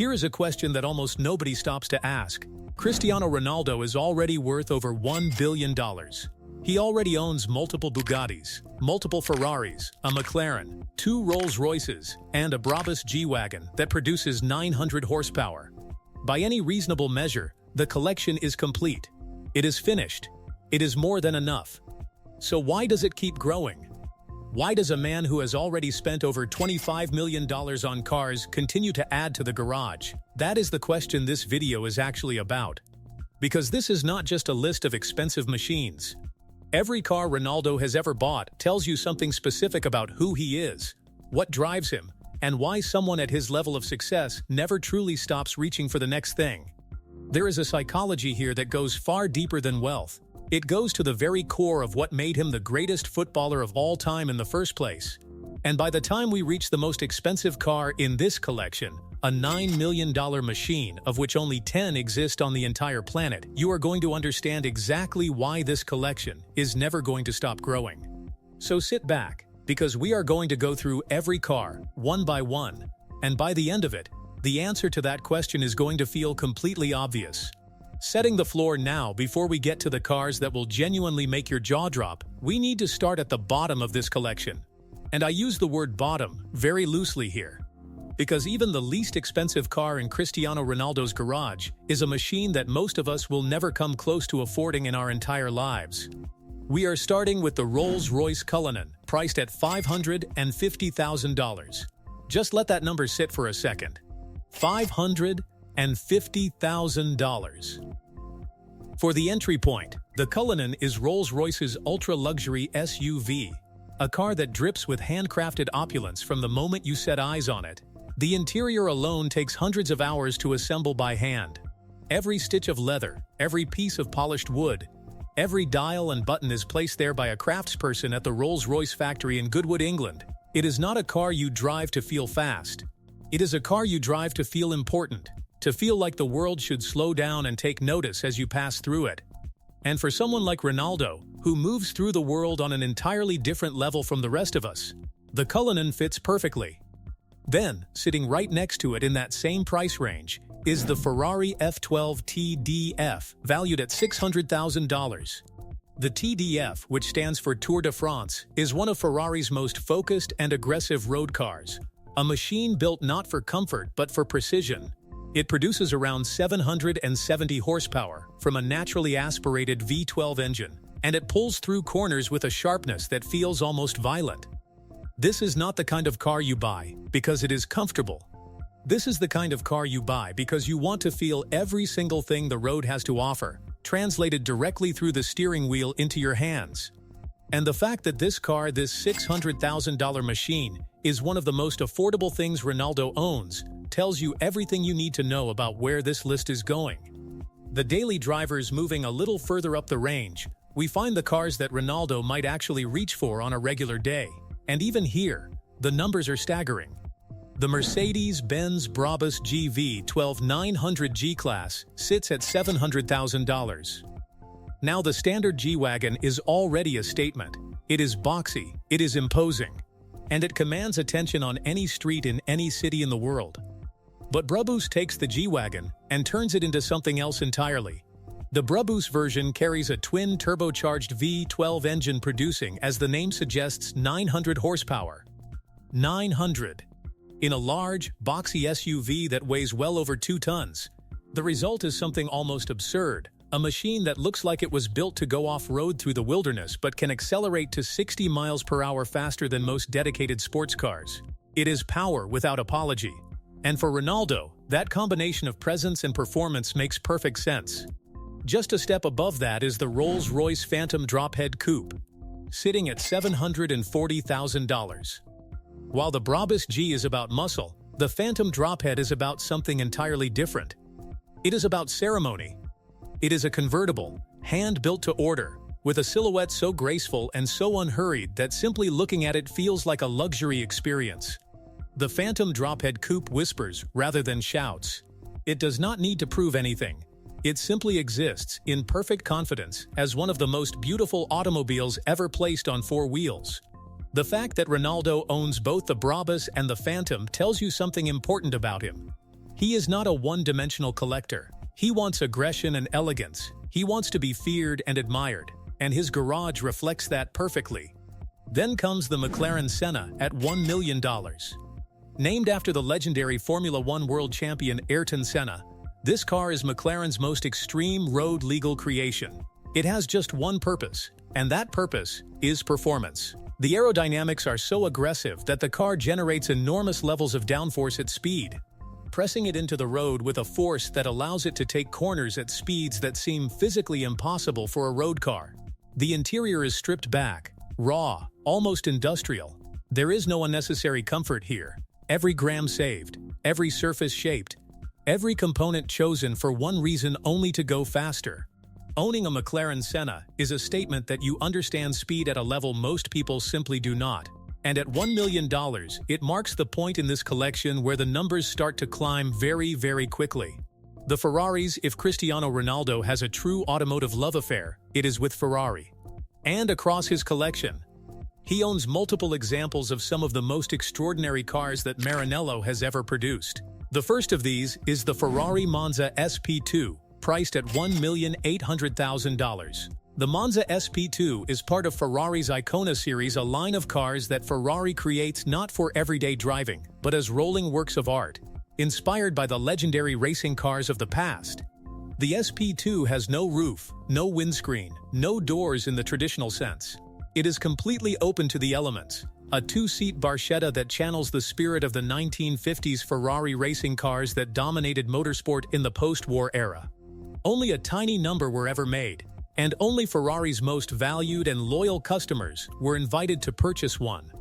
Here is a question that almost nobody stops to ask. Cristiano Ronaldo is already worth over $1 billion. He already owns multiple Bugattis, multiple Ferraris, a McLaren, 2 Rolls-Royces, and a Brabus G-Wagon that produces 900 horsepower. By any reasonable measure, the collection is complete. It is finished. It is more than enough. So why does it keep growing? Why does a man who has already spent over $25 million on cars continue to add to the garage? That is the question this video is actually about. Because this is not just a list of expensive machines. Every car Ronaldo has ever bought tells you something specific about who he is, what drives him, and why someone at his level of success never truly stops reaching for the next thing. There is a psychology here that goes far deeper than wealth. It goes to the very core of what made him the greatest footballer of all time in the first place. And by the time we reach the most expensive car in this collection, a $9 million machine of which only 10 exist on the entire planet, you are going to understand exactly why this collection is never going to stop growing. So sit back, because we are going to go through every car, one by one, and by the end of it, the answer to that question is going to feel completely obvious. Setting the floor now before we get to the cars that will genuinely make your jaw drop, we need to start at the bottom of this collection. And I use the word bottom very loosely here, because even the least expensive car in Cristiano Ronaldo's garage is a machine that most of us will never come close to affording in our entire lives. We are starting with the Rolls-Royce Cullinan, priced at $550,000. Just let that number sit for a second. $550,000. For the entry point, the Cullinan is Rolls-Royce's ultra-luxury SUV, a car that drips with handcrafted opulence from the moment you set eyes on it. The interior alone takes hundreds of hours to assemble by hand. Every stitch of leather, every piece of polished wood, every dial and button is placed there by a craftsperson at the Rolls-Royce factory in Goodwood, England. It is not a car you drive to feel fast. It is a car you drive to feel important, to feel like the world should slow down and take notice as you pass through it. And for someone like Ronaldo, who moves through the world on an entirely different level from the rest of us, the Cullinan fits perfectly. Then, sitting right next to it in that same price range, is the Ferrari F12 TDF, valued at $600,000. The TDF, which stands for Tour de France, is one of Ferrari's most focused and aggressive road cars. A machine built not for comfort but for precision. It produces around 770 horsepower from a naturally aspirated V12 engine, and it pulls through corners with a sharpness that feels almost violent. This is not the kind of car you buy because it is comfortable. This is the kind of car you buy because you want to feel every single thing the road has to offer, translated directly through the steering wheel into your hands. And the fact that this car, this $600,000 machine, is one of the most affordable things Ronaldo owns, tells you everything you need to know about where this list is going. The daily drivers moving a little further up the range, we find the cars that Ronaldo might actually reach for on a regular day. And even here, the numbers are staggering. The Mercedes-Benz Brabus GV12 900 G-Class sits at $700,000. Now the standard G-Wagon is already a statement. It is boxy, it is imposing, and it commands attention on any street in any city in the world. But Brabus takes the G-Wagon and turns it into something else entirely. The Brabus version carries a twin turbocharged V12 engine producing, as the name suggests, 900 horsepower. 900. In a large, boxy SUV that weighs well over 2 tons. The result is something almost absurd. A machine that looks like it was built to go off-road through the wilderness but can accelerate to 60 miles per hour faster than most dedicated sports cars. It is power without apology. And for Ronaldo, that combination of presence and performance makes perfect sense. Just a step above that is the Rolls-Royce Phantom Drophead Coupe, sitting at $740,000. While the Brabus G is about muscle, the Phantom Drophead is about something entirely different. It is about ceremony. It is a convertible, hand-built to order, with a silhouette so graceful and so unhurried that simply looking at it feels like a luxury experience. The Phantom Drophead Coupe whispers rather than shouts. It does not need to prove anything. It simply exists in perfect confidence as one of the most beautiful automobiles ever placed on 4 wheels. The fact that Ronaldo owns both the Brabus and the Phantom tells you something important about him. He is not a one-dimensional collector. He wants aggression and elegance. He wants to be feared and admired, and his garage reflects that perfectly. Then comes the McLaren Senna at $1 million. Named after the legendary Formula One world champion Ayrton Senna, this car is McLaren's most extreme road-legal creation. It has just one purpose, and that purpose is performance. The aerodynamics are so aggressive that the car generates enormous levels of downforce at speed, pressing it into the road with a force that allows it to take corners at speeds that seem physically impossible for a road car. The interior is stripped back, raw, almost industrial. There is no unnecessary comfort here. Every gram saved, every surface shaped, every component chosen for one reason only: to go faster. Owning a McLaren Senna is a statement that you understand speed at a level most people simply do not. And at $1 million, it marks the point in this collection where the numbers start to climb very, very quickly. The Ferraris. If Cristiano Ronaldo has a true automotive love affair, it is with Ferrari. And across his collection, he owns multiple examples of some of the most extraordinary cars that Maranello has ever produced. The first of these is the Ferrari Monza SP2, priced at $1,800,000. The Monza SP2 is part of Ferrari's Icona series, a line of cars that Ferrari creates not for everyday driving, but as rolling works of art, inspired by the legendary racing cars of the past. The SP2 has no roof, no windscreen, no doors in the traditional sense. It is completely open to the elements, a two-seat barchetta that channels the spirit of the 1950s Ferrari racing cars that dominated motorsport in the post-war era. Only a tiny number were ever made, and only Ferrari's most valued and loyal customers were invited to purchase one.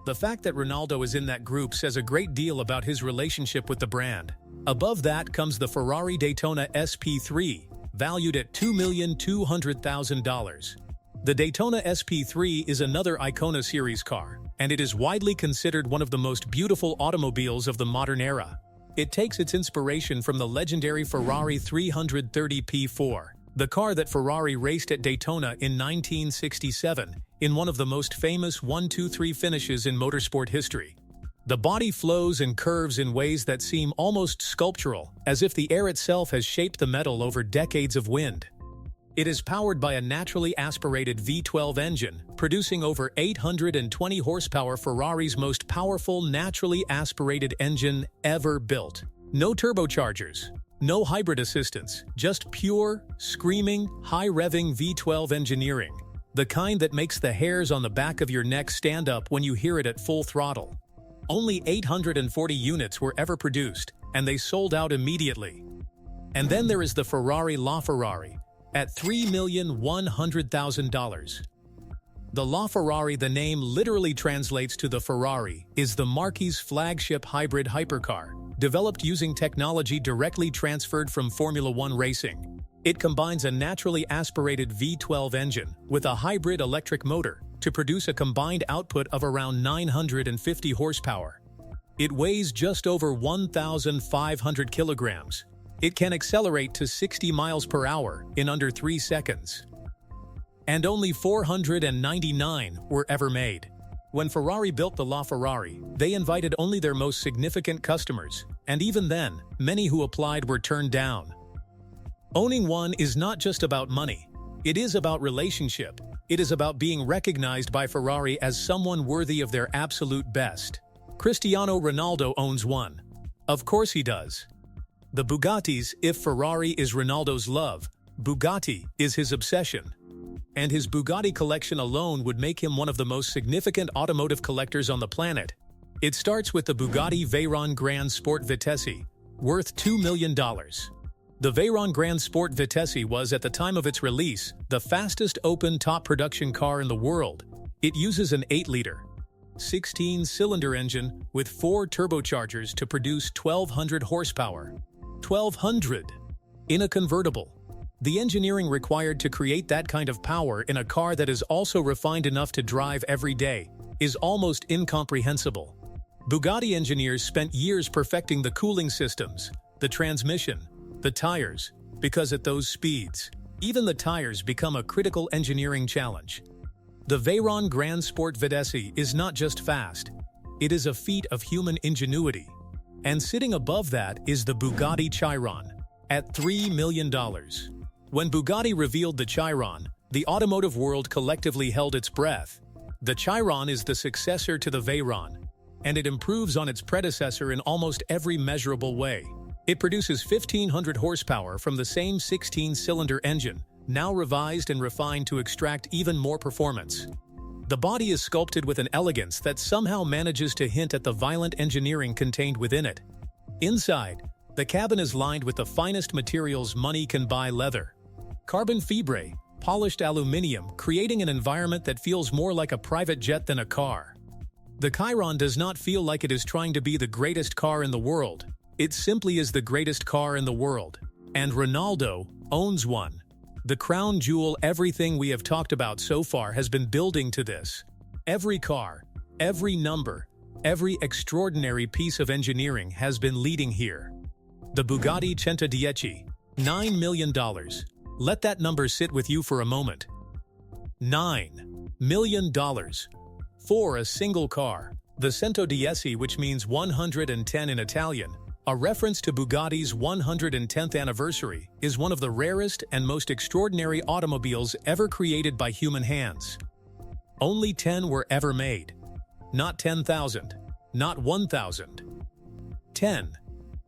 The fact that Ronaldo is in that group says a great deal about his relationship with the brand. Above that comes the Ferrari Daytona SP3, valued at $2,200,000. The Daytona SP3 is another Icona series car, and it is widely considered one of the most beautiful automobiles of the modern era. It takes its inspiration from the legendary Ferrari 330 P4, the car that Ferrari raced at Daytona in 1967, in one of the most famous 1-2-3 finishes in motorsport history. The body flows and curves in ways that seem almost sculptural, as if the air itself has shaped the metal over decades of wind. It is powered by a naturally aspirated V12 engine, producing over 820 horsepower, Ferrari's most powerful naturally aspirated engine ever built. No turbochargers, no hybrid assistance, just pure, screaming, high-revving V12 engineering, the kind that makes the hairs on the back of your neck stand up when you hear it at full throttle. Only 840 units were ever produced, and they sold out immediately. And then there is the Ferrari LaFerrari, at $3,100,000. The LaFerrari, the name literally translates to the Ferrari, is the Marquis' flagship hybrid hypercar, developed using technology directly transferred from Formula One racing. It combines a naturally aspirated V12 engine with a hybrid electric motor to produce a combined output of around 950 horsepower. It weighs just over 1,500 kilograms. It can accelerate to 60 miles per hour in under 3 seconds. And only 499 were ever made. When Ferrari built the LaFerrari, they invited only their most significant customers, and even then, many who applied were turned down. Owning one is not just about money. It is about relationship. It is about being recognized by Ferrari as someone worthy of their absolute best. Cristiano Ronaldo owns one. Of course he does. The Bugattis. If Ferrari is Ronaldo's love, Bugatti is his obsession. And his Bugatti collection alone would make him one of the most significant automotive collectors on the planet. It starts with the Bugatti Veyron Grand Sport Vitesse, worth $2 million. The Veyron Grand Sport Vitesse was, at the time of its release, the fastest open-top production car in the world. It uses an 8-liter, 16-cylinder engine with 4 turbochargers to produce 1,200 horsepower. 1,200! In a convertible. The engineering required to create that kind of power in a car that is also refined enough to drive every day is almost incomprehensible. Bugatti engineers spent years perfecting the cooling systems, the transmission, the tires, because at those speeds, even the tires become a critical engineering challenge. The Veyron Grand Sport Vitesse is not just fast, it is a feat of human ingenuity. And sitting above that is the Bugatti Chiron, at $3 million. When Bugatti revealed the Chiron, the automotive world collectively held its breath. The Chiron is the successor to the Veyron, and it improves on its predecessor in almost every measurable way. It produces 1,500 horsepower from the same 16-cylinder engine, now revised and refined to extract even more performance. The body is sculpted with an elegance that somehow manages to hint at the violent engineering contained within it. Inside, the cabin is lined with the finest materials money can buy: leather, carbon fibre, polished aluminium, creating an environment that feels more like a private jet than a car. The Chiron does not feel like it is trying to be the greatest car in the world. It simply is the greatest car in the world. And Ronaldo owns one. The crown jewel, everything we have talked about so far has been building to this. Every car, every number, every extraordinary piece of engineering has been leading here. The Bugatti 110, $9 million. Let that number sit with you for a moment. $9 million. For a single car. The 110, which means 110 in Italian, a reference to Bugatti's 110th anniversary, is one of the rarest and most extraordinary automobiles ever created by human hands. Only 10 were ever made. Not 10,000. Not 1,000. 10.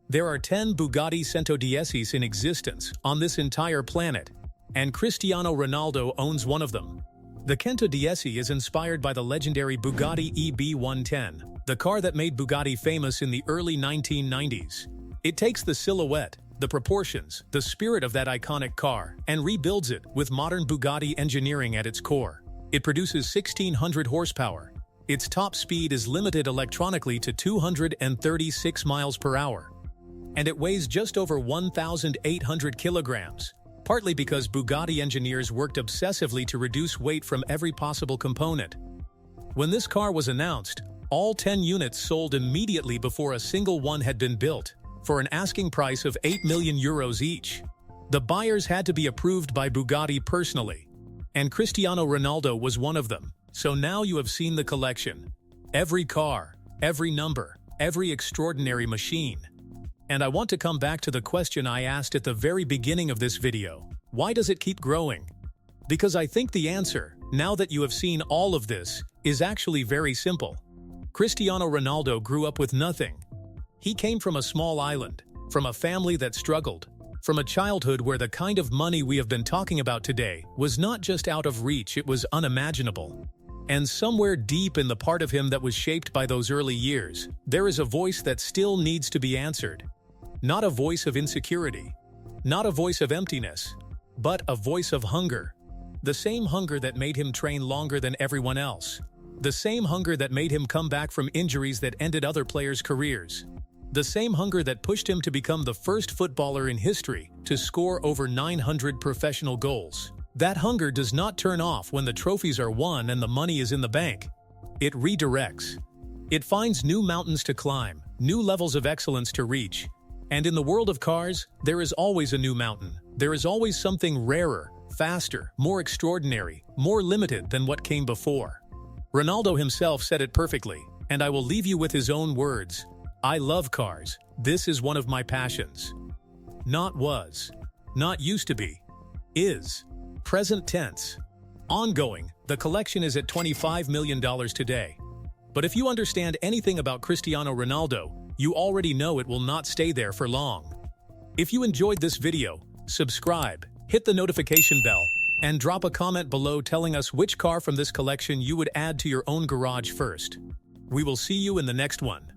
There are 10 Bugatti 110s in existence on this entire planet, and Cristiano Ronaldo owns one of them. The 110 is inspired by the legendary Bugatti EB110, the car that made Bugatti famous in the early 1990s. It takes the silhouette, the proportions, the spirit of that iconic car, and rebuilds it with modern Bugatti engineering at its core. It produces 1,600 horsepower. Its top speed is limited electronically to 236 miles per hour. And it weighs just over 1,800 kilograms. Partly because Bugatti engineers worked obsessively to reduce weight from every possible component. When this car was announced, all 10 units sold immediately before a single one had been built, for an asking price of €8 million each. The buyers had to be approved by Bugatti personally, and Cristiano Ronaldo was one of them. So now you have seen the collection. Every car, every number, every extraordinary machine. And I want to come back to the question I asked at the very beginning of this video. Why does it keep growing? Because I think the answer, now that you have seen all of this, is actually very simple. Cristiano Ronaldo grew up with nothing. He came from a small island, from a family that struggled, from a childhood where the kind of money we have been talking about today was not just out of reach, it was unimaginable. And somewhere deep in the part of him that was shaped by those early years, there is a voice that still needs to be answered. Not a voice of insecurity, not a voice of emptiness, but a voice of hunger. The same hunger that made him train longer than everyone else. The same hunger that made him come back from injuries that ended other players' careers. The same hunger that pushed him to become the first footballer in history to score over 900 professional goals. That hunger does not turn off when the trophies are won and the money is in the bank. It redirects. It finds new mountains to climb, new levels of excellence to reach. And in the world of cars, there is always a new mountain. There is always something rarer, faster, more extraordinary, more limited than what came before. Ronaldo himself said it perfectly, and I will leave you with his own words. I love cars. This is one of my passions. Not was. Not used to be. Is. Present tense. Ongoing, the collection is at $25 million today. But if you understand anything about Cristiano Ronaldo, you already know it will not stay there for long. If you enjoyed this video, subscribe, hit the notification bell, and drop a comment below telling us which car from this collection you would add to your own garage first. We will see you in the next one.